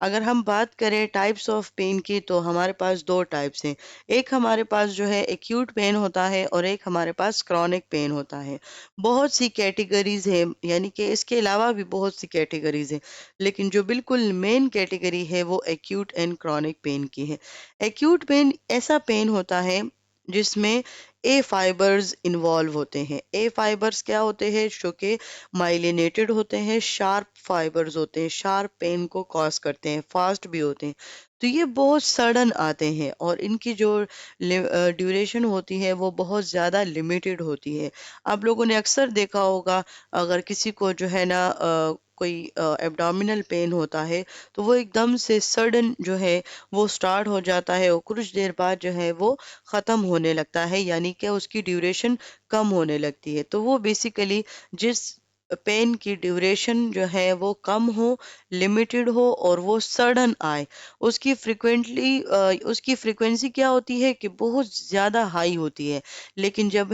اگر ہم بات کریں ٹائپس آف پین کی تو ہمارے پاس دو ٹائپس ہیں. ایک ہمارے پاس جو ہے ایکیوٹ پین ہوتا ہے اور ایک ہمارے پاس کرونک پین ہوتا ہے. بہت سی کیٹیگریز ہیں، یعنی کہ اس کے علاوہ بھی بہت سی کیٹیگریز ہیں، لیکن جو بالکل مین کیٹیگری ہے وہ ایکیوٹ اینڈ کرونک پین کی ہے. ایکیوٹ پین ایسا پین ہوتا ہے جس میں اے فائبرز انوالو ہوتے ہیں. اے فائبرز کیا ہوتے ہیں؟ جو کہ مائلینیٹڈ ہوتے ہیں، شارپ فائبرز ہوتے ہیں، شارپ پین کو کاز کرتے ہیں، فاسٹ بھی ہوتے ہیں. تو یہ بہت سڈن آتے ہیں اور ان کی جو ڈیوریشن ہوتی ہے وہ بہت زیادہ لمیٹڈ ہوتی ہے. آپ لوگوں نے اکثر دیکھا ہوگا اگر کسی کو جو ہے نا کوئی ایبڈومینل پین ہوتا ہے تو وہ ایک دم سے سڈن جو ہے وہ سٹارٹ ہو جاتا ہے اور کچھ دیر بعد جو ہے وہ ختم ہونے لگتا ہے، یعنی کہ اس کی ڈیوریشن کم ہونے لگتی ہے. تو وہ بیسیکلی جس پین کی ڈیوریشن جو ہے وہ کم ہو، لمیٹڈ ہو اور وہ سڈن آئے، اس کی فریکوینسی کیا ہوتی ہے کہ بہت زیادہ ہائی ہوتی ہے، لیکن جب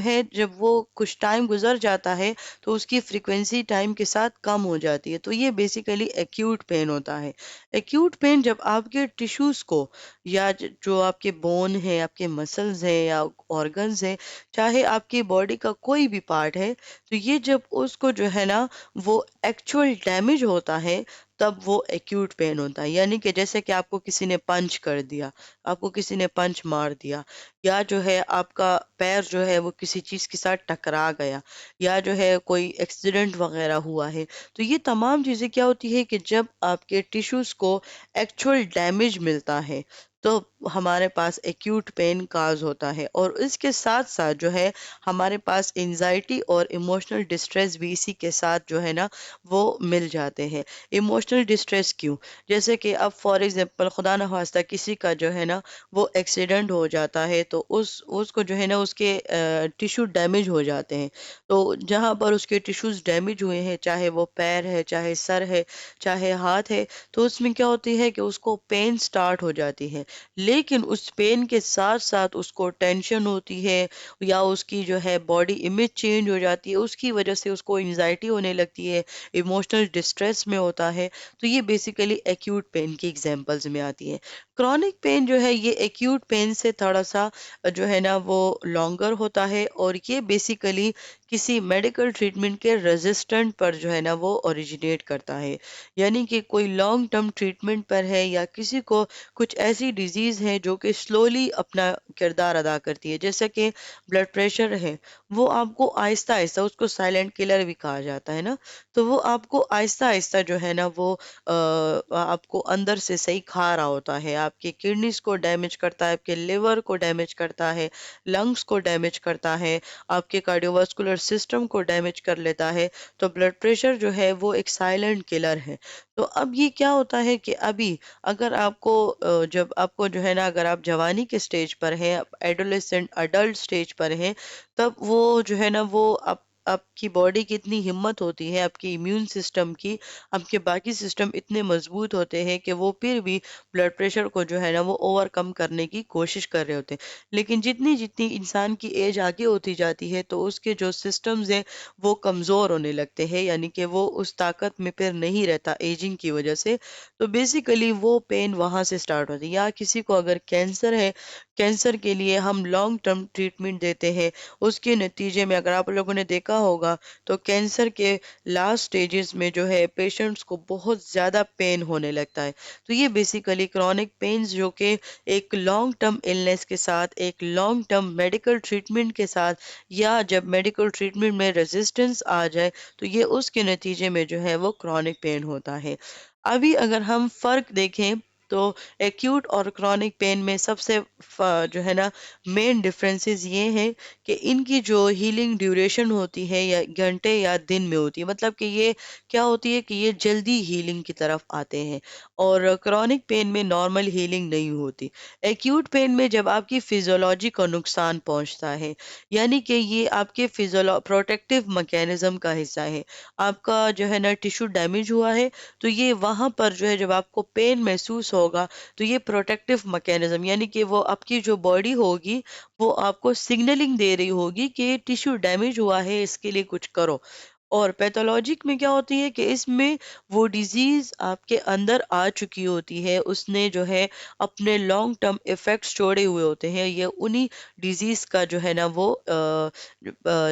وہ کچھ ٹائم گزر جاتا ہے تو اس کی فریکوینسی ٹائم کے ساتھ کم ہو جاتی ہے. تو یہ بیسیکلی ایکیوٹ پین ہوتا ہے. ایکیوٹ پین جب آپ کے ٹیشوز کو یا جو آپ کے بون ہے، آپ کے مسلز ہیں یا آرگنز ہیں، چاہے آپ کی باڈی کا کوئی بھی پارٹ ہے، تو یہ جب اس کو جو ہے نا وہ ایکچوئل ڈیمیج ہوتا ہے تب وہ ایکیوٹ پین ہوتا ہے. یعنی کہ جیسے کہ آپ کو کسی نے پنچ کر دیا، آپ کو کسی نے پنچ مار دیا، یا جو ہے آپ کا پیر جو ہے وہ کسی چیز کے ساتھ ٹکرا گیا، یا جو ہے کوئی ایکسیڈنٹ وغیرہ ہوا ہے. تو یہ تمام چیزیں کیا ہوتی ہے کہ جب آپ کے ٹیشوز کو ایکچوئل ڈیمیج ملتا ہے تو ہمارے پاس ایکیوٹ پین کاز ہوتا ہے. اور اس کے ساتھ ساتھ جو ہے ہمارے پاس انزائٹی اور ایموشنل ڈسٹریس بھی اسی کے ساتھ جو ہے نا وہ مل جاتے ہیں. ایموشنل ڈسٹریس کیوں؟ جیسے کہ اب فار ایگزامپل خدا نہ خواستہ کسی کا جو ہے نا وہ ایکسیڈنٹ ہو جاتا ہے تو اس کو جو ہے نا اس کے ٹیشو ڈیمیج ہو جاتے ہیں. تو جہاں پر اس کے ٹیشوز ڈیمیج ہوئے ہیں، چاہے وہ پیر ہے، چاہے سر ہے، چاہے ہاتھ ہے، تو اس میں کیا ہوتی ہے کہ اس کو پین سٹارٹ ہو جاتی ہے. لیکن اس پین کے ساتھ ساتھ اس کو ٹینشن ہوتی ہے یا اس کی جو ہے باڈی امیج چینج ہو جاتی ہے، اس کی وجہ سے اس کو انزائٹی ہونے لگتی ہے، ایموشنل ڈسٹریس میں ہوتا ہے. تو یہ بیسیکلی ایکیوٹ پین کی ایگزامپلز میں آتی ہے. کرونک پین جو ہے یہ ایکیوٹ پین سے تھوڑا سا جو ہے نا وہ لانگر ہوتا ہے اور یہ بیسیکلی کسی میڈیکل ٹریٹمنٹ کے ریزسٹنٹ پر جو ہے نا وہ اوریجنیٹ کرتا ہے. یعنی کہ کوئی لانگ ٹرم ٹریٹمنٹ پر ہے یا کسی کو کچھ ایسی ڈیزیز ہے جو کہ سلولی اپنا کردار ادا کرتی ہے. جیسے کہ بلڈ پریشر ہے، وہ آپ کو آہستہ آہستہ، اس کو سائلنٹ کلر بھی کہا جاتا ہے نا، تو وہ آپ کو آہستہ آہستہ جو ہے نا وہ آپ کو اندر سے صحیح کھا رہا ہوتا ہے. آپ کی کڈنیز کو ڈیمیج کرتا ہے، آپ کے لیور کو ڈیمیج کرتا ہے، لنگز کو ڈیمیج کرتا ہے، آپ کے کارڈیو واسکولر سسٹم کو ڈیمیج کر لیتا ہے. تو بلڈ پریشر جو ہے وہ ایک سائلنٹ کلر ہے. تو اب یہ کیا ہوتا ہے کہ ابھی اگر آپ کو جب آپ کو جو ہے نا اگر آپ جوانی کے سٹیج پر ہیں، ایڈولیسنٹ اڈلٹ سٹیج پر ہیں، تب وہ جو ہے نا وہ آپ کی باڈی کی اتنی ہمت ہوتی ہے، آپ کی امیون سسٹم کی، آپ کے باقی سسٹم اتنے مضبوط ہوتے ہیں کہ وہ پھر بھی بلڈ پریشر کو جو ہے نا وہ اوور کم کرنے کی کوشش کر رہے ہوتے ہیں. لیکن جتنی جتنی انسان کی ایج آگے ہوتی جاتی ہے تو اس کے جو سسٹمز ہیں وہ کمزور ہونے لگتے ہیں، یعنی کہ وہ اس طاقت میں پھر نہیں رہتا ایجنگ کی وجہ سے. تو بیسیکلی وہ پین وہاں سے سٹارٹ ہوتی ہے. یا کسی کو اگر کینسر ہے، کینسر کے لیے ہم لانگ ٹرم ٹریٹمنٹ دیتے ہیں، اس کے نتیجے میں اگر آپ لوگوں نے دیکھا ہوگا تو کینسر کے لاسٹ سٹیجز میں جو ہے پیشنٹس کو بہت زیادہ پین ہونے لگتا ہے. تو یہ بیسیکلی کرونک پینز جو کہ ایک لانگ ٹرم النس کے ساتھ، ایک لانگ ٹرم میڈیکل ٹریٹمنٹ کے ساتھ، یا جب میڈیکل ٹریٹمنٹ میں ریزسٹنس آ جائے تو یہ اس کے نتیجے میں جو ہے وہ کرونک پین ہوتا ہے. ابھی اگر ہم فرق دیکھیں تو ایکیوٹ اور کرونک پین میں سب سے جو ہے نا مین ڈفرینسز یہ ہیں کہ ان کی جو ہیلنگ ڈیوریشن ہوتی ہے یا گھنٹے یا دن میں ہوتی ہے. مطلب کہ یہ کیا ہوتی ہے کہ یہ جلدی ہیلنگ کی طرف آتے ہیں اور کرونک پین میں نارمل ہیلنگ نہیں ہوتی. ایکیوٹ پین میں جب آپ کی فیزیولوجی کو نقصان پہنچتا ہے، یعنی کہ یہ آپ کے پروٹیکٹیو میکینزم کا حصہ ہے، آپ کا جو ہے نا ٹیشو ڈیمیج ہوا ہے تو یہ وہاں پر جو ہے جب آپ کو پین محسوس ہوگا تو یہ پروٹیکٹیو میکینزم، یعنی کہ وہ آپ کی جو باڈی ہوگی وہ آپ کو سگنلنگ دے رہی ہوگی کہ ٹیشو ڈیمیج ہوا ہے، اس کے لیے کچھ کرو. اور پیتھولوجک میں کیا ہوتی ہے کہ اس میں وہ ڈیزیز آپ کے اندر آ چکی ہوتی ہے، اس نے جو ہے اپنے لانگ ٹرم ایفیکٹس چھوڑے ہوئے ہوتے ہیں، یہ انہی ڈیزیز کا جو ہے نا وہ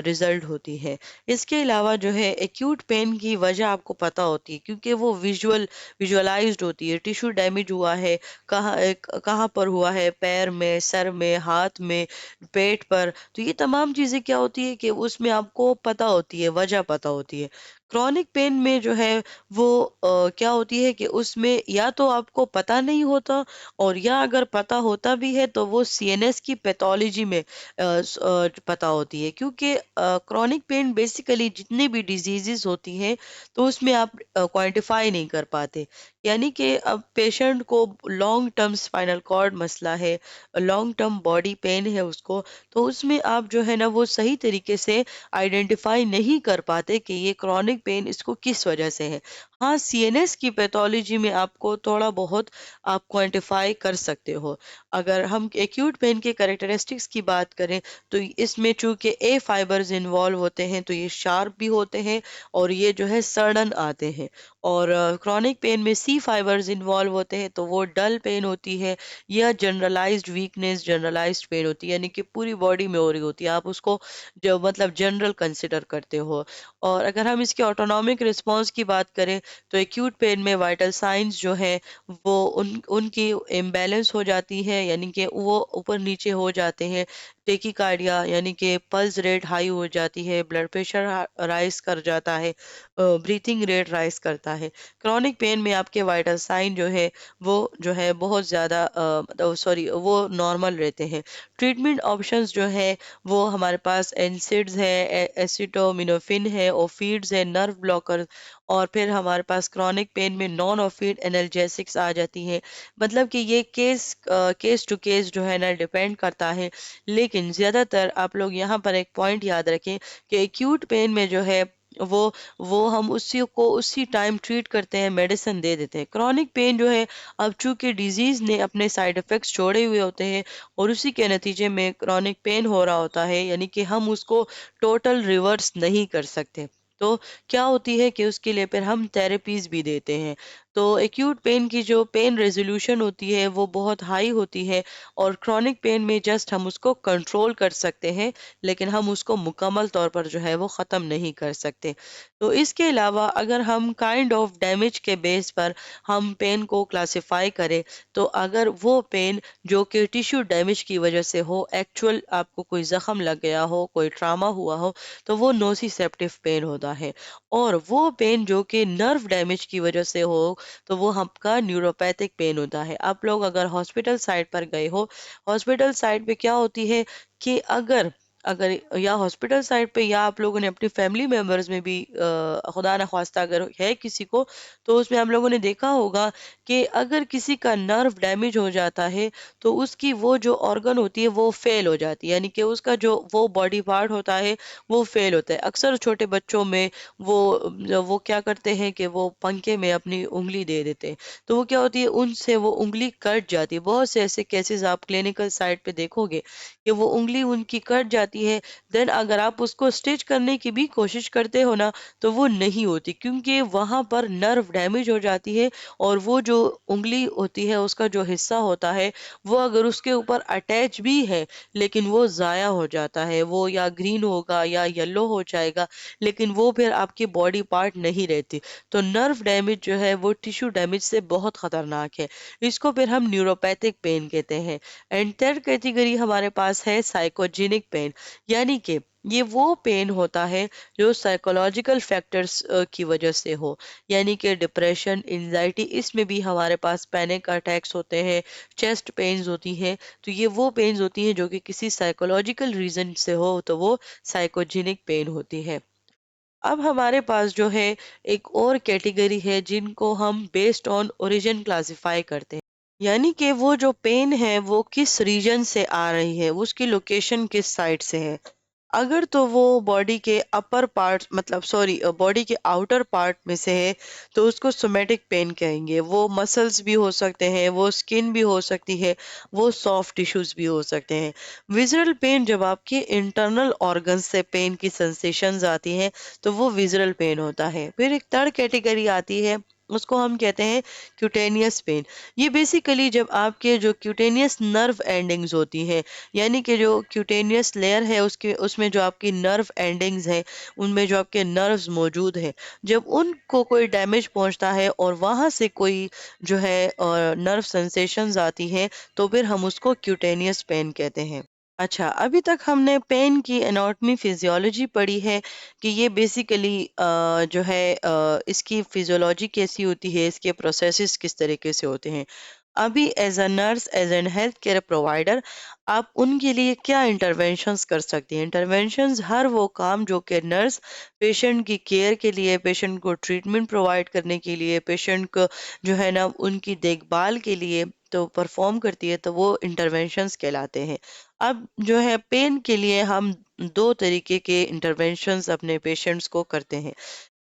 ریزلٹ ہوتی ہے۔ اس کے علاوہ جو ہے ایکیوٹ پین کی وجہ آپ کو پتا ہوتی ہے کیونکہ وہ ویژولائزڈ ہوتی ہے، ٹیشو ڈیمیج ہوا ہے، کہاں پر ہوا ہے، پیر میں، سر میں، ہاتھ میں، پیٹ پر، تو یہ تمام چیزیں کیا ہوتی ہے کہ اس میں آپ کو پتا ہوتی ہے، وجہ پتا ہوتی ہے۔ کرونک پین میں جو ہے وہ کیا ہوتی ہے کہ اس میں یا تو آپ کو پتا نہیں ہوتا، اور یا اگر پتا ہوتا بھی ہے تو وہ سی این ایس کی پیتھولوجی میں پتا ہوتی ہے، کیونکہ کرونک پین بیسیکلی جتنی بھی ڈیزیزز ہوتی ہیں تو اس میں آپ کوانٹیفائی نہیں کر پاتے، یعنی کہ اب پیشنٹ کو لانگ ٹرم اسپائنل کارڈ مسئلہ ہے، لانگ ٹرم باڈی پین ہے اس کو، تو اس میں آپ جو ہے نا وہ صحیح طریقے سے آئیڈینٹیفائی نہیں کر پاتے کہ یہ کرونک پین اس کو کس وجہ سے ہے۔ ہاں، سی این ایس کی پیتھولوجی میں آپ کو تھوڑا بہت آپ کوانٹیفائی کر سکتے ہو۔ اگر ہم ایکیوٹ پین کے کریکٹرسٹکس کی بات کریں تو اس میں چونکہ اے فائبرز انوالو ہوتے ہیں تو یہ شارپ بھی ہوتے ہیں اور یہ جو ہے سڑن آتے ہیں، اور کرونک پین میں سی فائبرز انوالو ہوتے ہیں تو وہ ڈل پین ہوتی ہے یا جنرلائزڈ ویکنیس، جنرلائزڈ پین ہوتی ہے، یعنی کہ پوری باڈی میں ہو رہی ہوتی ہے، آپ اس کو جو مطلب جنرل کنسیڈر کرتے ہو۔ اور اگر ہم اس کے آٹونومک رسپانس کی بات کریں تو ایکیوٹ پین میں وائٹل سائنز جو ہے وہ ان کی امبیلنس ہو جاتی ہے، یعنی کہ وہ اوپر نیچے ہو جاتے ہیں، ٹیکی کارڈیا یعنی کہ پلس ریٹ ہائی ہو جاتی ہے، بلڈ پریشر رائز کر جاتا ہے، بریتھنگ ریٹ رائز کرتا ہے۔ کرونک پین میں آپ کے وائٹل سائن جو ہے بہت زیادہ سوری وہ نارمل رہتے ہیں۔ ٹریٹمنٹ آپشنز جو ہے وہ ہمارے پاس اینسیڈز ہے، ایسیٹومینوفن ہے، اوفیڈز ہے، نرو بلاکر، اور پھر ہمارے پاس کرونک پین میں نان اوفیڈ انالجیسکس آ جاتی ہیں۔ مطلب کہ یہ کیس ٹو کیس جو ہے نا ڈیپینڈ کرتا ہے، لیکن زیادہ تر آپ لوگ یہاں پر ایک پوائنٹ یاد رکھیں کہ ایکیوٹ پین میں جو ہے وہ ہم اسی ٹائم ٹریٹ کرتے ہیں، میڈیسن دے دیتے ہیں۔ کرونک پین جو ہے اب چونکہ ڈیزیز نے اپنے سائیڈ افیکٹس چھوڑے ہوئے ہوتے ہیں اور اسی کے نتیجے میں کرونک پین ہو رہا ہوتا ہے، یعنی کہ ہم اس کو ٹوٹل ریورس نہیں کر سکتے، تو کیا ہوتی ہے کہ اس کے لیے پھر ہم تھراپیز بھی دیتے ہیں۔ تو ایکیوٹ پین کی جو پین ریزولوشن ہوتی ہے وہ بہت ہائی ہوتی ہے، اور کرونک پین میں جسٹ ہم اس کو کنٹرول کر سکتے ہیں، لیکن ہم اس کو مکمل طور پر جو ہے وہ ختم نہیں کر سکتے۔ تو اس کے علاوہ اگر ہم کائنڈ آف ڈیمیج کے بیس پر ہم پین کو کلاسیفائی کریں تو اگر وہ پین جو کہ ٹیشو ڈیمیج کی وجہ سے ہو، ایکچوئل آپ کو کوئی زخم لگ گیا ہو، کوئی ٹراما ہوا ہو، تو وہ نوسیسیپٹیو پین ہوتا ہے، اور وہ پین جو کہ نرو ڈیمیج کی وجہ سے ہو تو وہ ہم کا نیوروپیتھک پین ہوتا ہے۔ آپ لوگ اگر ہاسپٹل سائٹ پر گئے ہو، ہاسپٹل سائٹ پہ کیا ہوتی ہے کہ اگر یا ہاسپٹل سائٹ پہ یا آپ لوگوں نے اپنی فیملی ممبرز میں بھی خدا نخواستہ اگر ہے کسی کو، تو اس میں ہم لوگوں نے دیکھا ہوگا کہ اگر کسی کا نرو ڈیمیج ہو جاتا ہے تو اس کی وہ جو آرگن ہوتی ہے وہ فیل ہو جاتی ہے، یعنی کہ اس کا جو وہ باڈی پارٹ ہوتا ہے وہ فیل ہوتا ہے۔ اکثر چھوٹے بچوں میں وہ کیا کرتے ہیں کہ وہ پنکھے میں اپنی انگلی دے دیتے ہیں، تو وہ کیا ہوتی ہے ان سے وہ انگلی کٹ جاتی ہے۔ بہت سے ایسے کیسز آپ کلینکل سائٹ پہ دیکھو گے کہ وہ انگلی ان کی کٹ جاتی ہے، دین اگر آپ اس کو اسٹچ کرنے کی بھی کوشش کرتے ہو نا تو وہ نہیں ہوتی، کیونکہ وہاں پر نرو ڈیمیج ہو جاتی ہے، اور وہ جو انگلی ہوتی ہے اس کا جو حصہ ہوتا ہے وہ اگر اس کے اوپر اٹیچ بھی ہے لیکن وہ ضائع ہو جاتا ہے، وہ یا گرین ہوگا یا یلو ہو جائے گا، لیکن وہ پھر آپ کی باڈی پارٹ نہیں رہتی۔ تو نرو ڈیمیج جو ہے وہ ٹیشو ڈیمیج سے بہت خطرناک ہے، اس کو پھر ہم نیوروپیتھک پین کہتے ہیں۔ اینڈ تھرڈ کیٹیگری ہمارے پاس ہے سائیکوجینک پین، یعنی کہ یہ وہ پین ہوتا ہے جو سائیکولوجیکل فیکٹرز کی وجہ سے ہو، یعنی کہ ڈپریشن، انزائٹی، اس میں بھی ہمارے پاس پینک اٹیکس ہوتے ہیں، چیسٹ پینز ہوتی ہیں، تو یہ وہ پینز ہوتی ہیں جو کہ کسی سائیکولوجیکل ریزن سے ہو تو وہ سائیکوجینک پین ہوتی ہے۔ اب ہمارے پاس جو ہے ایک اور کیٹیگری ہے جن کو ہم بیسڈ آن اوریجن کلاسیفائی کرتے ہیں، یعنی کہ وہ جو پین ہے وہ کس ریجن سے آ رہی ہے، اس کی لوکیشن کس سائڈ سے ہے۔ اگر تو وہ باڈی کے اپر پارٹ باڈی کے آؤٹر پارٹ میں سے ہے تو اس کو سومیٹک پین کہیں گے. وہ مسلز بھی ہو سکتے ہیں، وہ اسکن بھی ہو سکتی ہے، وہ سافٹ ٹیشوز بھی ہو سکتے ہیں. ویژرل پین جب آپ کے انٹرنل آرگنز سے پین کی سینسیشنز آتی ہیں تو وہ ویژرل پین ہوتا ہے. پھر ایک تھرڈ کیٹیگری آتی ہے، اس کو ہم کہتے ہیں کیوٹینیس پین. یہ بیسیکلی جب آپ کے جو کیوٹینیس نرو اینڈنگز ہوتی ہیں، یعنی کہ جو کیوٹینیس لیئر ہے اس میں جو آپ کی نرو اینڈنگز ہیں، ان میں جو آپ کے نروز موجود ہیں، جب ان کو کوئی ڈیمیج پہنچتا ہے اور وہاں سے کوئی جو ہے نرو سینسیشنز آتی ہیں تو پھر ہم اس کو کیوٹینیس پین کہتے ہیں. اچھا، ابھی تک ہم نے پین کی اناٹمی فزیولوجی پڑھی ہے کہ یہ بیسیکلی جو ہے اس کی فزیولوجی کیسی ہوتی ہے، اس کے پروسیسز کس طریقے سے ہوتے ہیں. ابھی as a nurse, as an health care provider, آپ ان کے لیے کیا انٹروینشنز کر سکتی ہیں؟ انٹروینشنز ہر وہ کام جو کہ نرس پیشنٹ کی کیئر کے لیے، پیشنٹ کو ٹریٹمنٹ پرووائڈ کرنے کے لیے، پیشنٹ کو جو ہے نا ان کی دیکھ بھال کے لیے تو پرفارم کرتی ہے، تو وہ انٹروینشنز کہلاتے ہیں. اب جو ہے پین کے لیے ہم دو طریقے کے انٹروینشنز اپنے پیشنٹس کو کرتے ہیں.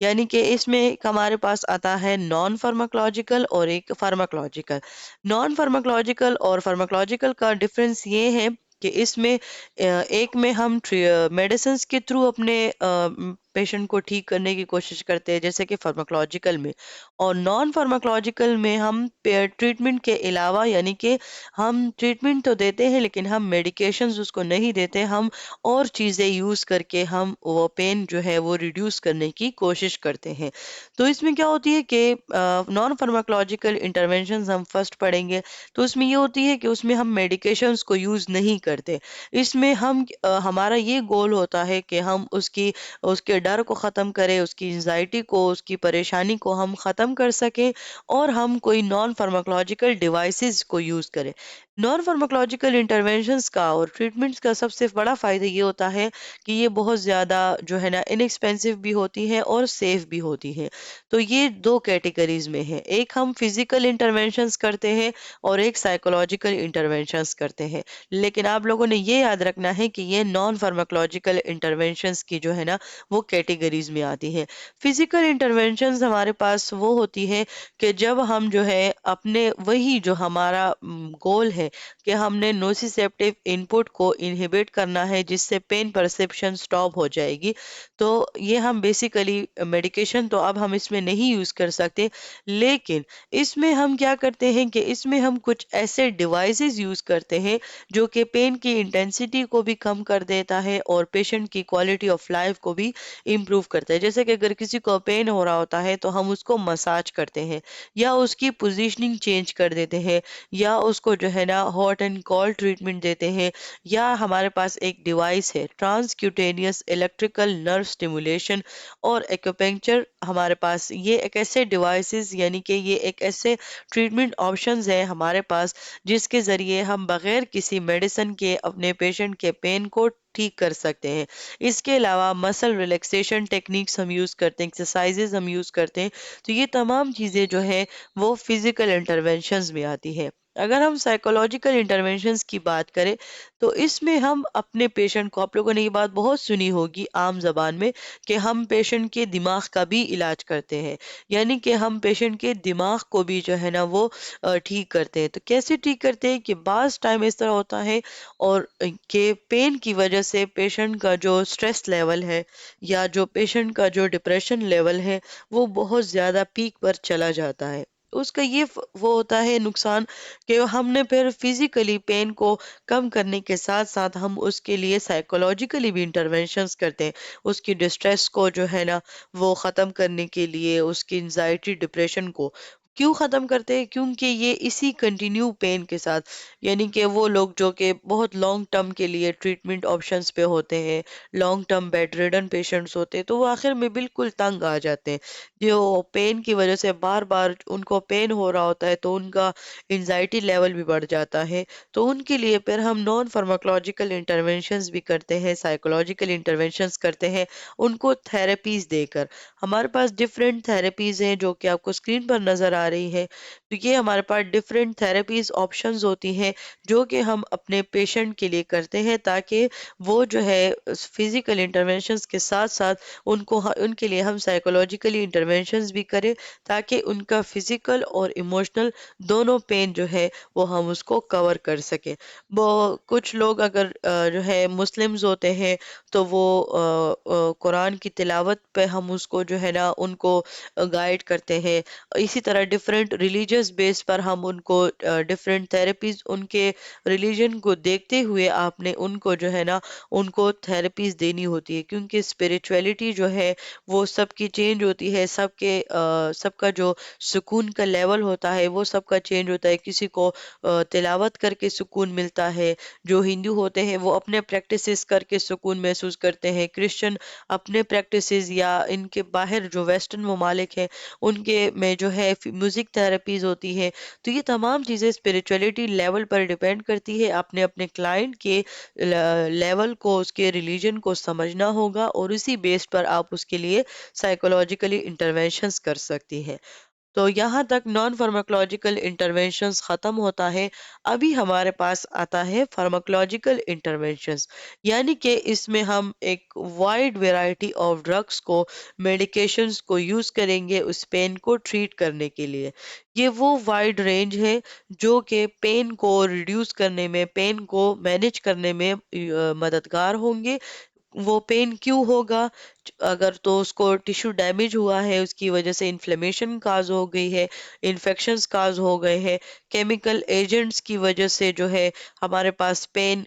یعنی کہ اس میں ایک ہمارے پاس آتا ہے نان فارماکولوجیکل اور ایک فارماکولوجیکل. نان فارماکولوجیکل اور فارماکولوجیکل کا ڈفرنس یہ ہے کہ اس میں ایک میں ہم میڈیسنز کے تھرو اپنے پیشنٹ کو ٹھیک کرنے کی کوشش کرتے ہیں جیسے کہ فارماکولوجیکل میں، اور نان فارماکولوجیکل میں ہم ٹریٹمنٹ کے علاوہ، یعنی کہ ہم ٹریٹمنٹ تو دیتے ہیں لیکن ہم میڈیکیشنز اس کو نہیں دیتے، ہم اور چیزیں یوز کر کے ہم وہ پین جو ہے وہ ریڈیوس کرنے کی کوشش کرتے ہیں. تو اس میں کیا ہوتی ہے کہ نان فارماکولوجیکل انٹرونشنز ہم فرسٹ پڑھیں گے تو اس میں یہ ہوتی ہے کہ اس میں ہم میڈیکیشنز کو یوز نہیں کرتے. اس میں ہمارا یہ گول ہوتا ہے کہ ہم اس کے ڈر کو ختم کریں، اس کی انزائٹی کو، اس کی پریشانی کو ہم ختم کر سکیں، اور ہم کوئی نان فارماکولوجیکل ڈیوائسز کو یوز کریں. نان فارماکولوجیکل انٹرونشنز کا اور ٹریٹمنٹس کا سب سے بڑا فائدہ یہ ہوتا ہے کہ یہ بہت زیادہ جو ہے نا انیکسپینسو بھی ہوتی ہے اور سیف بھی ہوتی ہے. تو یہ دو کیٹیگریز میں ہے، ایک ہم فزیکل انٹرونشنز کرتے ہیں اور ایک سائیکولوجیکل انٹرونشنز کرتے ہیں. لیکن آپ لوگوں نے یہ یاد رکھنا ہے کہ یہ نان فارماکولوجیکل انٹرونشنز کی جو ہے نا وہ کیٹیگریز میں آتی ہے. فزیکل انٹرونشنز ہمارے پاس وہ ہوتی ہے کہ جب ہم جو ہے اپنے وہی جو ہمارا گول ہے کہ ہم نے نوسیسیپٹیو ان پٹ کو انہیبٹ کرنا ہے جس سے پین پرسپشن سٹاپ ہو جائے گی. تو یہ ہم بیسیکلی میڈیکیشن تو اب ہم اس میں نہیں یوز کر سکتے، لیکن اس میں ہم کیا کرتے ہیں کہ اس میں ہم کچھ ایسے ڈیوائسز یوز کرتے ہیں جو کہ پین کی انٹینسٹی کو بھی کم کر دیتا ہے اور پیشنٹ کی کوالٹی آف لائف کو بھی امپروو کرتا ہے. جیسے کہ اگر کسی کو پین ہو رہا ہوتا ہے تو ہم اس کو مساج کرتے ہیں یا اس کی پوزیشننگ چینج کر دیتے ہیں یا اس کو جو ہے نا ہاٹ اینڈ کولڈ ٹریٹمنٹ دیتے ہیں، یا ہمارے پاس ایک ڈیوائس ہے ٹرانس کیوٹینیس الیکٹریکل نرو اسٹیمولیشن اور ایکوپنکچر. ہمارے پاس یہ ایک ایسے ڈیوائسز، یعنی کہ یہ ایک ایسے ٹریٹمنٹ آپشنز ہیں ہمارے پاس جس کے ذریعے ہم بغیر کسی میڈیسن کے اپنے پیشنٹ کے پین کو ٹھیک کر سکتے ہیں. اس کے علاوہ مسل ریلیکسیشن ٹیکنیکس ہم یوز کرتے ہیں، ایکسرسائزز ہم یوز کرتے ہیں. تو یہ تمام چیزیں جو ہے وہ فزیکل انٹرونشنز میں آتی ہے. اگر ہم سائیکولوجیکل انٹرونشنز کی بات کریں تو اس میں ہم اپنے پیشنٹ کو، آپ لوگوں نے یہ بات بہت سنی ہوگی عام زبان میں کہ ہم پیشنٹ کے دماغ کا بھی علاج کرتے ہیں، یعنی کہ ہم پیشنٹ کے دماغ کو بھی جو ہے نا وہ ٹھیک کرتے ہیں. تو کیسے ٹھیک کرتے ہیں کہ بعض ٹائم اس طرح ہوتا ہے اور کہ پین کی وجہ سے پیشنٹ کا جو سٹریس لیول ہے یا جو پیشنٹ کا جو ڈپریشن لیول ہے وہ بہت زیادہ پیک پر چلا جاتا ہے. اس کا یہ وہ ہوتا ہے نقصان کہ ہم نے پھر فزیکلی پین کو کم کرنے کے ساتھ ساتھ ہم اس کے لیے سائیکولوجیکلی بھی انٹرونشنز کرتے ہیں. اس کی ڈسٹریس کو جو ہے نا وہ ختم کرنے کے لیے، اس کی انزائٹی ڈپریشن کو کیوں ختم کرتے ہیں؟ کیونکہ یہ اسی کنٹینیو پین کے ساتھ، یعنی کہ وہ لوگ جو کہ بہت لانگ ٹرم کے لیے ٹریٹمنٹ آپشنز پہ ہوتے ہیں، long term bed ridden patients ہوتے ہیں، تو وہ آخر میں بالکل تنگ آ جاتے ہیں. جو پین کی وجہ سے بار بار ان کو پین ہو رہا ہوتا ہے تو ان کا انزائٹی لیول بھی بڑھ جاتا ہے. تو ان کے لیے پھر ہم نان فارماکولوجیکل انٹرونشنز بھی کرتے ہیں، سائیکولوجیکل انٹرونشنز کرتے ہیں ان کو تھراپیز دے کر. ہمارے پاس ڈفرینٹ تھراپیز ہیں جو کہ آپ کو اسکرین پر نظر آ رہی ہے، تو یہ ہمارے پاس ڈفرینٹ تھراپیز آپشنز ہوتی ہیں جو کہ ہم اپنے پیشنٹ کے لیے کرتے ہیں، تاکہ وہ جو ہے فزیکل انٹرونشنز کے ساتھ ساتھ ان کے لیے ہم سائیکولوجیکلی انٹرونشنز بھی کریں، تاکہ ان کا فزیکل اور ایموشنل دونوں پین جو ہے وہ ہم اس کو کور کر سکیں۔ وہ کچھ لوگ اگر جو ہے مسلمز ہوتے ہیں تو وہ قرآن کی تلاوت پہ ہم اس کو جو ہے نا ان کو گائیڈ کرتے ہیں۔ اسی طرح ڈفرینٹ ریلیجیس بیس پر ہم ان کو ڈفرینٹ تھراپیز ان کے ریلیجن کو دیکھتے ہوئے آپ نے ان کو جو ہے نا ان کو تھراپیز دینی ہوتی ہے، کیونکہ اسپریچویلٹی جو ہے وہ سب کی چینج ہوتی ہے، سب کا جو سکون کا لیول ہوتا ہے وہ سب کا چینج ہوتا ہے۔ کسی کو تلاوت کر کے سکون ملتا ہے، جو ہندو ہوتے ہیں وہ اپنے پریکٹسز کر کے سکون محسوس کرتے ہیں، کرسچن اپنے پریکٹسز یا ان کے باہر جو ویسٹرن ممالک ہیں ان کے میں جو ہے میوزک تھراپیز ہوتی ہے۔ تو یہ تمام چیزیں اسپریچولیٹی لیول پر ڈیپینڈ کرتی ہے، آپ نے اپنے کلائنٹ کے لیول کو، اس کے ریلیجن کو سمجھنا ہوگا، اور اسی بیس پر آپ اس کے لیے سائیکولوجیکلی انٹرونشنز کر سکتی ہیں۔ تو یہاں تک نان فارماکولوجیکل انٹرونشنز ختم ہوتا ہے۔ ابھی ہمارے پاس آتا ہے فارماکولوجیکل انٹرونشنز، یعنی کہ اس میں ہم ایک وائڈ ویرائٹی آف ڈرگس کو، میڈیکیشنز کو یوز کریں گے اس پین کو ٹریٹ کرنے کے لیے۔ یہ وہ وائڈ رینج ہے جو کہ پین کو ریڈیوس کرنے میں، پین کو مینج کرنے میں مددگار ہوں گے۔ وہ پین کیوں ہوگا؟ اگر تو اس کو ٹیشو ڈیمیج ہوا ہے، اس کی وجہ سے انفلیمیشن کاز ہو گئی ہے، انفیکشنز کاز ہو گئے ہیں، کیمیکل ایجنٹس کی وجہ سے جو ہے ہمارے پاس پین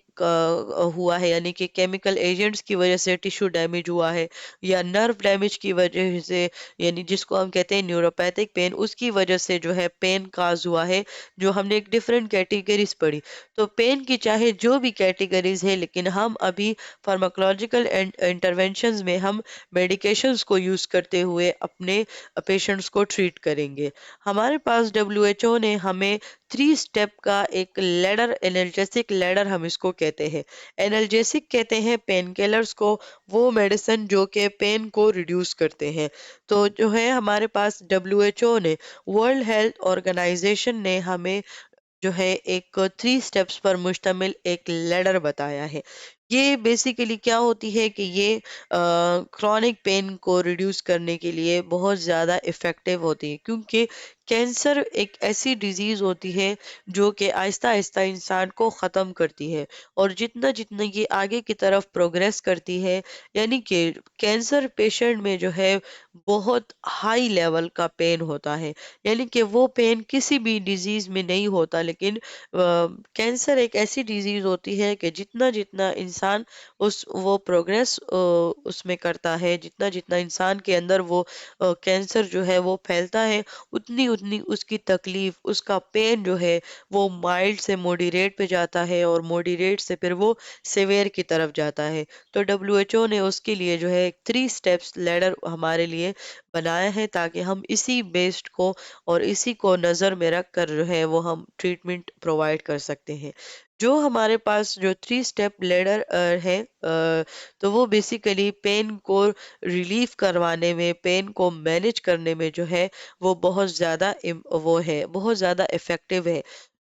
ہوا ہے، یعنی کہ کیمیکل ایجنٹس کی وجہ سے ٹیشو ڈیمیج ہوا ہے، یا نرو ڈیمیج کی وجہ سے، یعنی جس کو ہم کہتے ہیں نیوروپیتھک پین، اس کی وجہ سے جو ہے پین کاز ہوا ہے، جو ہم نے ایک ڈیفرنٹ کیٹیگریز پڑھی۔ تو پین کی چاہے جو بھی کیٹیگریز ہے، لیکن ہم ابھی فارماکولوجیکل انٹرونشنز میں ہم میڈیکیشنز کو یوز کرتے ہوئے اپنے پیشنٹس کو ٹریٹ کریں گے۔ ہمارے پاس WHO نے ہمیں 3 سٹیپ کا ایک لیڈر، انرجیسک لیڈر ہم اس کو کہتے ہیں۔ انرجیسک کہتے ہیں پین کیلرز کو، وہ میڈیسن جو کہ پین کو ریڈیوس کرتے ہیں۔ تو جو ہے ہمارے پاس WHO نے، ورلڈ ہیلتھ آرگنائزیشن نے ہمیں جو ہے ایک 3 سٹیپس پر مشتمل ایک لیڈر بتایا ہے۔ یہ بیسیکلی کیا ہوتی ہے کہ یہ کرونک پین کو ریڈیوس کرنے کے لیے بہت زیادہ افیکٹو ہوتی ہے، کیونکہ کینسر ایک ایسی ڈیزیز ہوتی ہے جو کہ آہستہ آہستہ انسان کو ختم کرتی ہے، اور جتنا جتنا یہ آگے کی طرف پروگریس کرتی ہے، یعنی کہ کینسر پیشنٹ میں جو ہے بہت ہائی لیول کا پین ہوتا ہے، یعنی کہ وہ پین کسی بھی ڈیزیز میں نہیں ہوتا، لیکن کینسر ایک ایسی ڈیزیز ہوتی ہے کہ جتنا جتنا انسان وہ پروگریس اس میں کرتا ہے، جتنا جتنا انسان کے اندر وہ کینسر جو ہے وہ پھیلتا ہے، اتنی اتنی اس کی تکلیف، اس کا پین جو ہے وہ مائلڈ سے موڈیریٹ پہ جاتا ہے، اور موڈیریٹ سے پھر وہ سیویئر کی طرف جاتا ہے۔ تو WHO نے اس کے لیے جو ہے 3 سٹیپس لیڈر ہمارے لیے بنایا ہے، تاکہ ہم اسی بیسڈ کو اور اسی کو نظر میں رکھ کر جو ہے وہ ہم ٹریٹمنٹ پرووائڈ کر سکتے ہیں۔ جو ہمارے پاس جو 3 سٹیپ لیڈر ہے، تو وہ بیسیکلی پین کو ریلیف کروانے میں، پین کو مینج کرنے میں جو ہے وہ بہت زیادہ بہت زیادہ افیکٹو ہے۔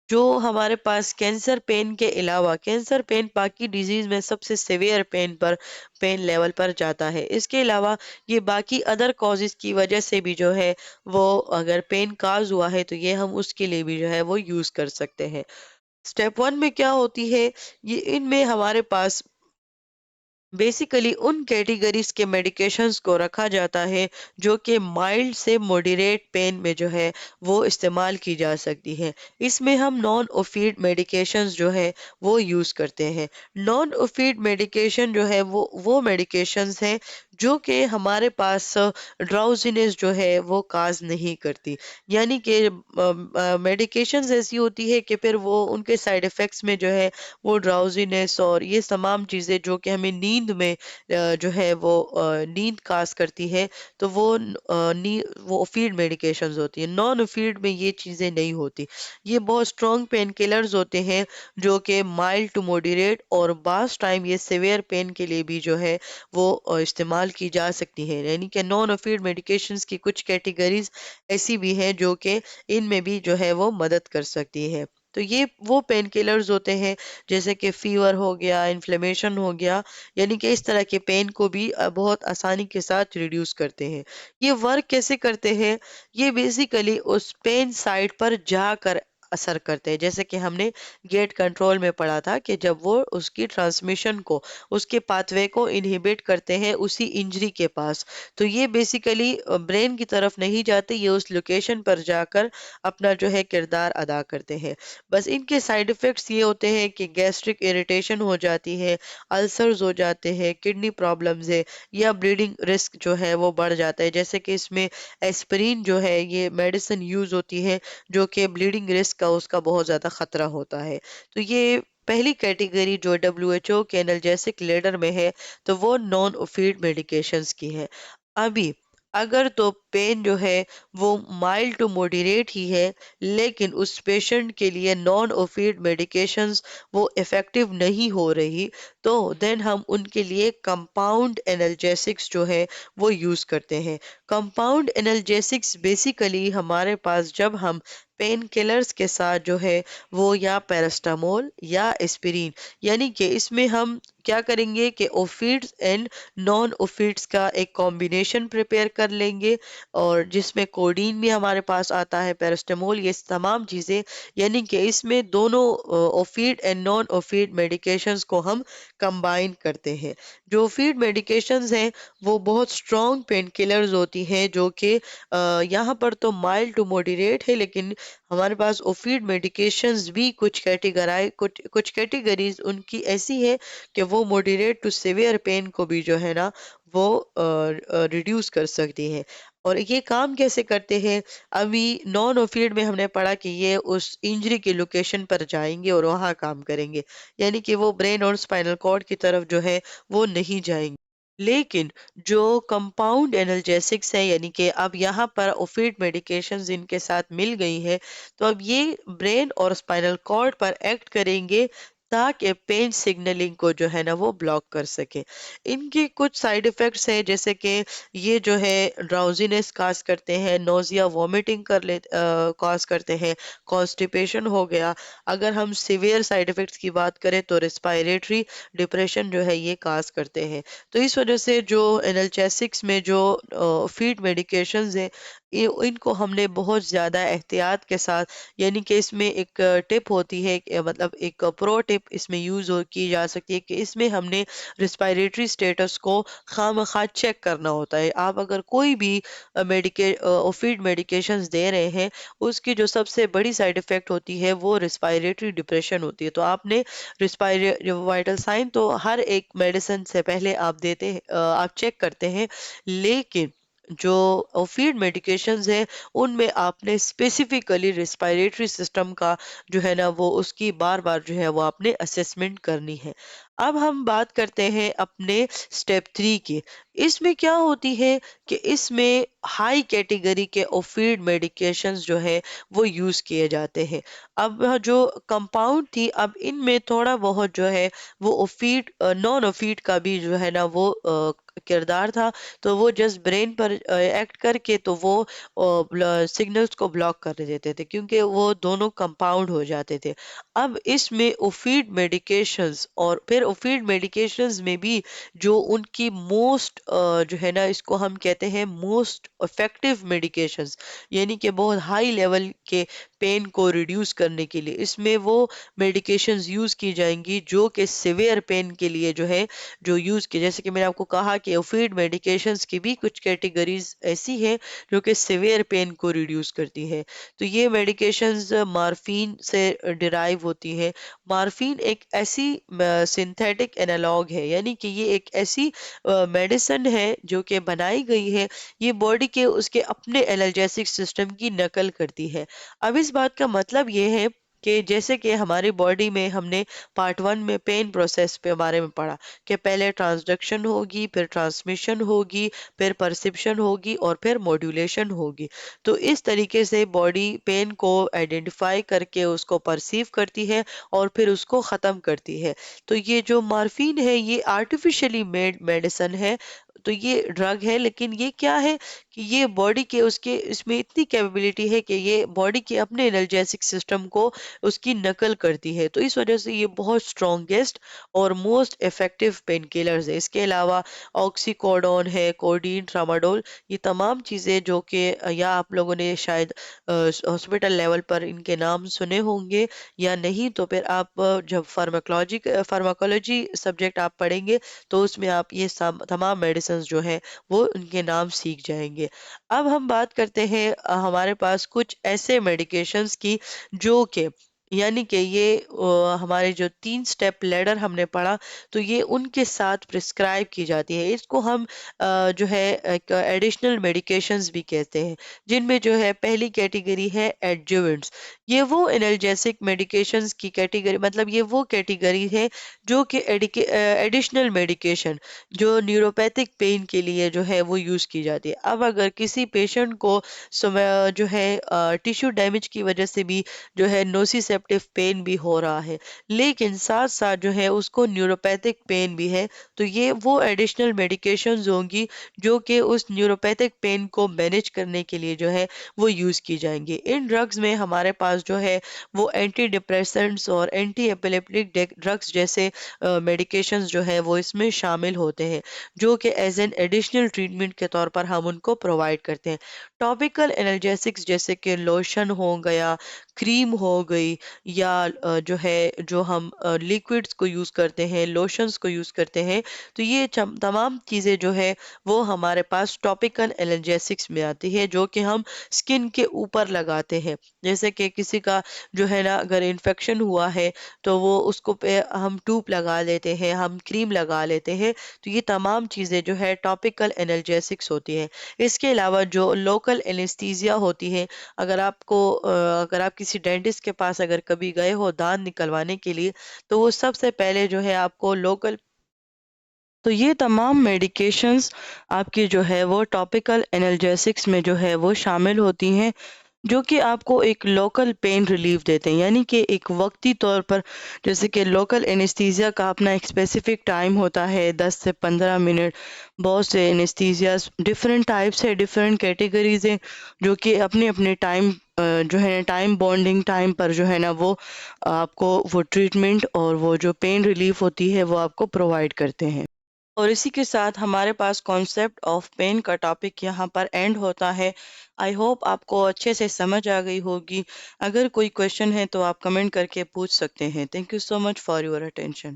جو ہمارے پاس کینسر پین کے علاوہ، کینسر پین باقی ڈیزیز میں سب سے سیویئر پین لیول پر جاتا ہے، اس کے علاوہ یہ باقی ادر کازز کی وجہ سے بھی جو ہے وہ اگر پین کاز ہوا ہے تو یہ ہم اس کے لیے بھی جو ہے وہ یوز کر سکتے ہیں۔ سٹیپ 1 میں کیا ہوتی ہے؟ ان میں ہمارے پاس بیسیکلی ان کیٹیگریز کے میڈیکیشنز کو رکھا جاتا ہے جو کہ مائلڈ سے موڈیریٹ پین میں جو ہے وہ استعمال کی جا سکتی ہے۔ اس میں ہم نان اوفیڈ میڈیکیشنز جو ہے وہ یوز کرتے ہیں۔ نان اوفیڈ میڈیکیشن جو ہے وہ میڈیکیشنز ہیں جو کہ ہمارے پاس ڈراؤزینس جو ہے وہ کاز نہیں کرتی، یعنی کہ میڈیکیشنز ایسی ہوتی ہے کہ پھر وہ ان کے سائیڈ ایفیکٹس میں جو ہے وہ ڈراؤزینس اور یہ تمام چیزیں جو کہ ہمیں نیند میں جو ہے وہ نیند کاز کرتی ہے، تو وہ اوفیڈ میڈیکیشنز ہوتی ہیں۔ نان اوفیڈ میں یہ چیزیں نہیں ہوتی، یہ بہت اسٹرانگ پین کلرز ہوتے ہیں جو کہ مائلڈ ٹو موڈیریٹ اور بعض ٹائم یہ سیویئر پین کے لیے بھی جو ہے وہ استعمال استعمال کی جا سکتی ہیں، یعنی کہ نان اوفیڈ میڈیکیشنز کی کچھ کیٹیگریز ایسی بھی ہیں جو کہ ان میں بھی جو ہے وہ مدد کر سکتی ہے۔ تو یہ وہ پین کلرز ہوتے ہیں جیسے کہ فیور ہو گیا، انفلیمیشن ہو گیا، یعنی کہ اس طرح کے پین کو بھی بہت آسانی کے ساتھ ریڈیوس کرتے ہیں۔ یہ ورک کیسے کرتے ہیں؟ یہ بیسیکلی اس پین سائٹ پر جا کر اثر کرتے ہیں، جیسے کہ ہم نے گیٹ کنٹرول میں پڑھا تھا کہ جب وہ اس کی ٹرانسمیشن کو، اس کے پاتھ وے کو انہیبٹ کرتے ہیں اسی انجری کے پاس، تو یہ بیسیکلی برین کی طرف نہیں جاتے، یہ اس لوکیشن پر جا کر اپنا جو ہے کردار ادا کرتے ہیں۔ بس ان کے سائیڈ ایفیکٹس یہ ہوتے ہیں کہ گیسٹرک اریٹیشن ہو جاتی ہے، السرز ہو جاتے ہیں، کڈنی پرابلمز ہے، یا بلیڈنگ رسک جو ہے وہ بڑھ جاتا ہے، جیسے کہ اس میں ایسپرین جو ہے یہ میڈیسن یوز ہوتی ہے جو کہ بلیڈنگ رسک کا اس کا بہت زیادہ خطرہ ہوتا ہے۔ تو یہ پہلی کیٹیگری جو WHO کے انالجیسک لیڈر میں ہے تو وہ نان اوفیڈ میڈیکیشنز کی ہے۔ ابھی اگر تو پین جو ہے وہ مائلڈ ٹو موڈیریٹ ہی ہے لیکن اس پیشنٹ کے لیے نان اوفیڈ میڈیکیشنز وہ افیکٹو نہیں ہو رہی تو دین ہم ان کے لیے کمپاؤنڈ انالجیسکس جو ہے وہ یوز کرتے ہیں۔ کمپاؤنڈ انالجیسکس بیسیکلی ہمارے پاس جب ہم پین کلرز کے ساتھ جو ہے وہ یا پیرسٹامول یا اسپرین، یعنی کہ اس میں ہم کیا کریں گے کہ اوفیڈز اینڈ نان اوفیڈز کا ایک کمبینیشن پریپیئر کر لیں گے، اور جس میں کوڈین بھی ہمارے پاس آتا ہے، پیرسٹامول، یہ تمام چیزیں، یعنی کہ اس میں دونوں اوفیڈ اینڈ نان اوفیڈ میڈیکیشنز کو ہم کمبائن کرتے ہیں۔ جو اوفیڈ میڈیکیشنز ہیں وہ بہت اسٹرانگ پین کلرز ہوتی ہیں جو کہ یہاں پر تو مائلڈ ٹو موڈیریٹ ہے، لیکن ہمارے پاس اوفیڈ میڈیکیشنز بھی کچھ کیٹیگریز ان کی ایسی ہے کہ وہ موڈیریٹ ٹو سیویئر پین کو بھی جو ہے نا وہ ریڈیوس کر سکتی ہے۔ اور یہ کام کیسے کرتے ہیں؟ ابھی نان اوفیڈ میں ہم نے پڑھا کہ یہ اس انجری کی لوکیشن پر جائیں گے اور وہاں کام کریں گے، یعنی کہ وہ برین اور اسپائنل کارڈ کی طرف جو ہے وہ نہیں جائیں گے۔ لیکن جو کمپاؤنڈ انالجیسکس ہے، یعنی کہ اب یہاں پر اوفیڈ میڈیکیشنز ان کے ساتھ مل گئی ہے تو اب یہ برین اور اسپائنل کارڈ پر ایکٹ کریں گے تاکہ پین سگنلنگ کو جو ہے نا وہ بلاک کر سکے۔ ان کے کچھ سائیڈ ایفیکٹس ہیں جیسے کہ یہ جو ہے ڈراؤزینس کاز کرتے ہیں، نوزیا وومیٹنگ کاز کرتے ہیں، کانسٹیپیشن ہو گیا۔ اگر ہم سیویئر سائیڈ ایفیکٹس کی بات کریں تو ریسپائریٹری ڈپریشن جو ہے یہ کاز کرتے ہیں۔ تو اس وجہ سے جو انالجیسکس میں جو فیڈ میڈیکیشنز ہیں ان کو ہم نے بہت زیادہ احتیاط کے ساتھ، یعنی کہ اس میں ایک ٹپ ہوتی ہے مطلب ایک پرو ٹپ اس میں یوز کی جا سکتی ہے کہ اس میں ہم نے ریسپائریٹری سٹیٹس کو خواہ چیک کرنا ہوتا ہے۔ آپ اگر کوئی بھی فیڈ میڈیکیشنز دے رہے ہیں، اس کی جو سب سے بڑی سائیڈ ایفیکٹ ہوتی ہے وہ ریسپائریٹری ڈپریشن ہوتی ہے، تو آپ نے وائٹل سائن تو ہر ایک میڈیسن سے پہلے آپ دیتے ہیں، آپ چیک کرتے ہیں، لیکن جو فیڈ میڈیکیشنز ہیں ان میں آپ نے اسپیسیفکلی ریسپائریٹری سسٹم کا جو ہے نا وہ اس کی بار بار جو ہے وہ آپ نے اسیسمنٹ کرنی ہے۔ اب ہم بات کرتے ہیں اپنے سٹیپ 3 کی۔ اس میں کیا ہوتی ہے کہ اس میں ہائی کیٹیگری کے اوفیڈ میڈیکیشنز جو ہے وہ یوز کیے جاتے ہیں۔ اب جو کمپاؤنڈ تھی، اب ان میں تھوڑا بہت جو ہے وہ اوفیڈ نان اوفیڈ کا بھی جو ہے نا وہ کردار تھا، تو وہ جسٹ برین پر ایکٹ کر کے تو وہ سگنلز کو بلاک کر دیتے تھے کیونکہ وہ دونوں کمپاؤنڈ ہو جاتے تھے۔ اب اس میں اوفیڈ میڈیکیشنز اور پھر اوفیڈ میڈیکیشنز میں بھی جو ان کی موسٹ جو ہے نا اس کو ہم کہتے ہیں موسٹ افیکٹو میڈیکیشنز، یعنی کہ بہت ہائی لیول کے پین کو ریڈیوس کرنے کے لیے اس میں وہ میڈیکیشنز یوز کی جائیں گی جو کہ سیویئر پین کے لیے جو ہے جو یوز کی، جیسے کہ میں نے آپ کو کہا کہ اوفیڈ میڈیکیشنز کی بھی کچھ کیٹیگریز ایسی ہیں جو کہ سیویئر پین کو ریڈیوس کرتی ہے۔ تو یہ میڈیکیشنز مارفین سے ڈرائیو ہوتی ہے۔ مارفین ایک ایسی سنتھیٹک انالوگ ہے، یعنی کہ یہ ایک ایسی میڈیسن ہے جو کہ بنائی گئی ہے، یہ باڈی کے اس کے اپنے انالجیسک سسٹم کی نقل کرتی ہے۔ اب اس بات کا مطلب یہ ہے کہ جیسے کہ ہماری باڈی میں ہم نے پارٹ 1 میں پین پروسیس کے بارے میں پڑھا کہ پہلے ٹرانسڈکشن ہوگی، پھر ٹرانسمیشن ہوگی، پھر پرسپشن ہوگی اور پھر موڈیولیشن ہوگی۔ تو اس طریقے سے باڈی پین کو آئیڈینٹیفائی کر کے اس کو پرسیو کرتی ہے اور پھر اس کو ختم کرتی ہے۔ تو یہ جو مارفین ہے یہ آرٹیفیشلی میڈ میڈیسن ہے، تو یہ ڈرگ ہے، لیکن یہ کیا ہے کہ یہ باڈی کے اس میں اتنی کیپیبلٹی ہے کہ یہ باڈی کے اپنے انرجیسک سسٹم کو اس کی نقل کرتی ہے، تو اس وجہ سے یہ بہت اسٹرانگیسٹ اور موسٹ افیکٹو پین کلرز ہے۔ اس کے علاوہ آکسی کوڈون ہے، کوڈین، ٹراماڈول، یہ تمام چیزیں جو کہ یا آپ لوگوں نے شاید ہاسپٹل لیول پر ان کے نام سنے ہوں گے یا نہیں، تو پھر آپ جب فارماکولوجی سبجیکٹ آپ پڑھیں گے تو اس میں آپ یہ تمام میڈیسنز جو ہے وہ ان کے نام سیکھ جائیں گے۔ اب ہم بات کرتے ہیں ہمارے پاس کچھ ایسے میڈیکیشنز کی جو کہ یعنی کہ یہ ہمارے جو 3 سٹیپ لیڈر ہم نے پڑھا تو یہ ان کے ساتھ پرسکرائب کی جاتی ہے۔ اس کو ہم جو ہے ایک ایڈیشنل میڈیکیشنز بھی کہتے ہیں، جن میں جو ہے پہلی کیٹیگری ہے ایڈجوینٹس۔ یہ وہ انرجیسک میڈیکیشنز کی کیٹیگری، مطلب یہ وہ کیٹیگری ہے جو کہ ایڈیشنل میڈیکیشن جو نیوروپیتھک پین کے لیے جو ہے وہ یوز کی جاتی ہے۔ اب اگر کسی پیشنٹ کو جو ہے ٹیشو ڈیمیج کی وجہ سے بھی جو ہے نوسیسیپٹیو پین بھی ہو رہا ہے، لیکن ساتھ ساتھ جو ہے اس کو نیوروپیتھک پین بھی ہے، تو یہ وہ ایڈیشنل میڈیکیشنز ہوں گی جو کہ اس نیوروپیتھک پین کو مینج کرنے کے لیے جو ہے وہ یوز کی جائیں گے۔ ان ڈرگز میں ہمارے پاس جو ہے وہ اینٹی ڈپریسنٹس اور اینٹی ایپیلیپٹک ڈرگز جیسے میڈیکیشنز جو ہے وہ اس میں شامل ہوتے ہیں، جو کہ ایز این ایڈیشنل ٹریٹمنٹ کے طور پر ہم ان کو پرووائڈ کرتے ہیں۔ ٹاپیکل انرجیسکس جیسے کہ لوشن ہو گیا، کریم ہو گئی، یا جو ہے جو ہم لیکوڈز کو یوز کرتے ہیں، لوشنز کو یوز کرتے ہیں، تو یہ تمام چیزیں جو ہے وہ ہمارے پاس ٹاپیکل انرجیسکس میں آتی ہے جو کہ ہم سکن کے اوپر لگاتے ہیں۔ جیسے کہ کسی کا جو ہے نا اگر انفیکشن ہوا ہے تو وہ اس کو پہ ہم ٹوپ لگا لیتے ہیں، ہم کریم لگا لیتے ہیں، تو یہ تمام چیزیں جو ہے ٹاپیکل انرجیسکس ہوتی ہیں۔ اس کے علاوہ جو لوکل انیستھیزیا ہوتی ہے، اگر آپ کسی ڈینٹسٹ کے پاس اگر کبھی گئے ہو دانت نکلوانے کے لیے تو وہ سب سے پہلے جو ہے آپ کو لوکل، تو یہ تمام میڈیکیشنز آپ کی جو ہے وہ ٹاپیکل انرجیسکس میں جو ہے وہ شامل ہوتی ہیں، جو کہ آپ کو ایک لوکل پین ریلیف دیتے ہیں، یعنی کہ ایک وقتی طور پر، جیسے کہ لوکل انیستھیزیا کا اپنا ایک اسپیسیفک ٹائم ہوتا ہے 10 سے 15 منٹ۔ بہت سے انیستھیزیاز ڈفرینٹ ٹائپس ہے، ڈفرینٹ کیٹیگریز ہیں جو کہ اپنے اپنے ٹائم جو ہے ٹائم بانڈنگ ٹائم پر جو ہے نا وہ آپ کو وہ ٹریٹمنٹ اور وہ جو پین ریلیف ہوتی ہے وہ آپ کو پرووائڈ کرتے ہیں۔ اور اسی کے ساتھ ہمارے پاس کانسیپٹ آف پین کا ٹاپک یہاں پر اینڈ ہوتا ہے۔ آئی ہوپ آپ کو اچھے سے سمجھ آ گئی ہوگی۔ اگر کوئی کوشچن ہے تو آپ کمنٹ کر کے پوچھ سکتے ہیں۔ Thank you so much for your attention.